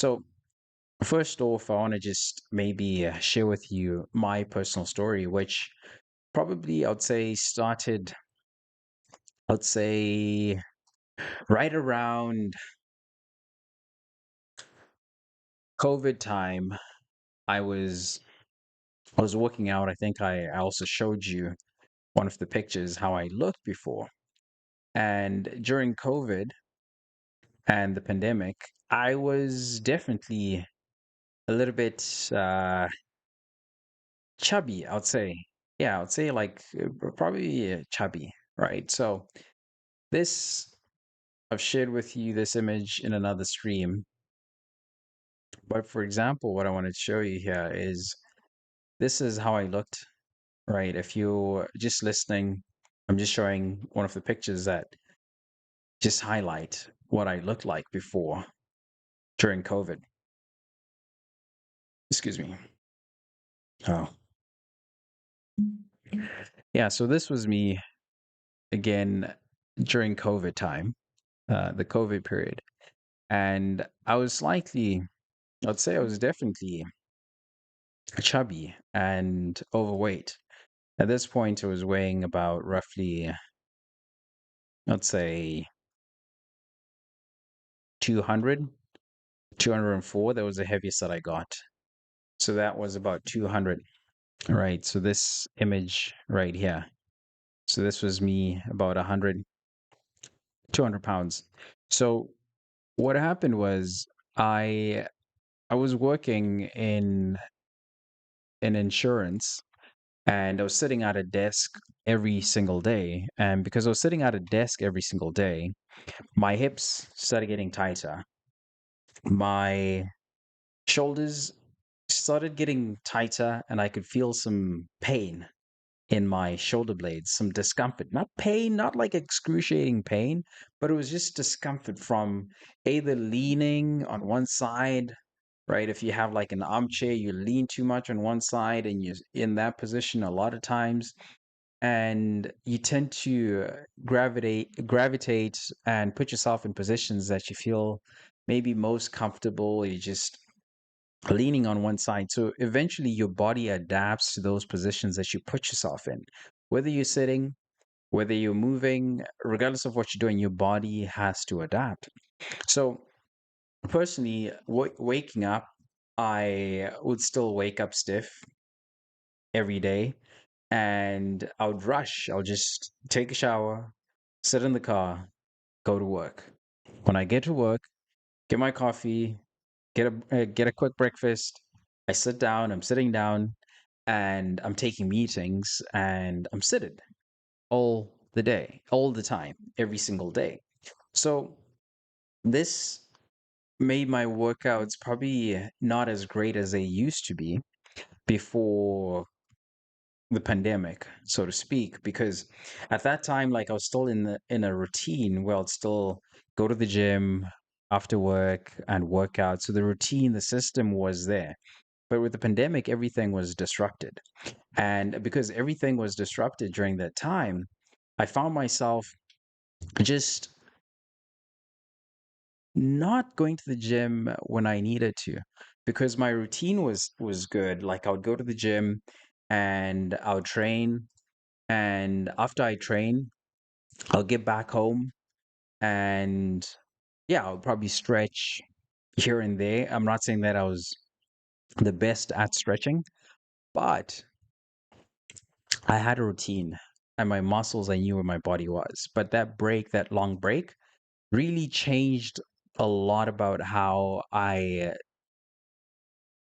So, first off, I want to just maybe share with you my personal story, which probably I would say started, I would say right around COVID time. I was I was working out. I think I also showed you one of the pictures how I looked before. And during COVID and the pandemic, I was definitely a little bit chubby, I would say. Yeah, I would say like probably chubby, right? So this, I've shared with you this image in another stream. But for example, what I wanted to show you here is this is how I looked, right? If you're just listening, I'm just showing one of the pictures that just highlight what I looked like before during COVID. Excuse me. Oh, yeah. So this was me again during COVID time, the COVID period. And I was slightly, I'd say I was definitely chubby and overweight. At this point, I was weighing about roughly, let's say 200, 204. That was the heaviest that I got. So that was about 200. Right. So this image right here. So this was me about 100, 200 pounds. So what happened was I I was working in insurance and I was sitting at a desk every single day. And because I was sitting at a desk every single day, my hips started getting tighter. My shoulders started getting tighter, and I could feel some pain in my shoulder blades, some discomfort. Not pain, not like excruciating pain, but it was just discomfort from either leaning on one side, right? If you have like an armchair, you lean too much on one side and you're in that position a lot of times and you tend to gravitate and put yourself in positions that you feel maybe most comfortable. You're just leaning on one side. So eventually your body adapts to those positions that you put yourself in. Whether you're sitting, whether you're moving, regardless of what you're doing, your body has to adapt. So personally, waking up, I would still wake up stiff every day and I would rush. I'll just take a shower, sit in the car, go to work. When I get to work, get my coffee, get a quick breakfast. I sit down. I'm sitting down, and I'm taking meetings, and I'm sitting all the day, all the time, every single day. So this made my workouts probably not as great as they used to be before the pandemic, so to speak, because at that time, like I was still in a routine where I'd still go to the gym after work and work out. So the routine, the system was there. But with the pandemic, everything was disrupted. And because everything was disrupted during that time, I found myself just not going to the gym when I needed to because my routine was good. Like I would go to the gym and I would train, and after I train, I'll get back home and yeah, I'll probably stretch here and there. I'm not saying that I was the best at stretching, but I had a routine and my muscles, I knew where my body was. But that break, that long break, really changed a lot about how I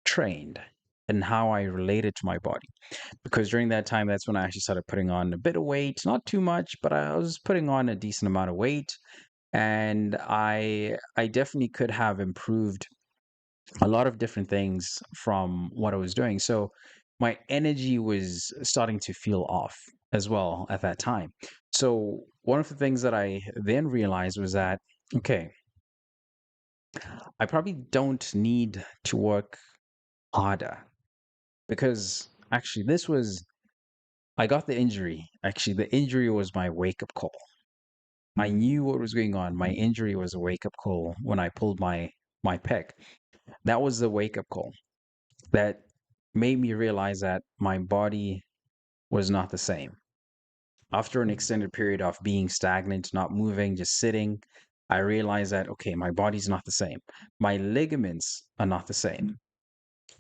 trained and how I related to my body. Because during that time, that's when I actually started putting on a bit of weight, not too much, but I was putting on a decent amount of weight. And I definitely could have improved a lot of different things from what I was doing. So my energy was starting to feel off as well at that time. So one of the things that I then realized was that, okay, I probably don't need to work harder because actually I got the injury. Actually, the injury was my wake up call. I knew what was going on. My injury was a wake up call when I pulled my pec. That was the wake up call that made me realize that my body was not the same. After an extended period of being stagnant, not moving, just sitting, I realized that, okay, my body's not the same. My ligaments are not the same.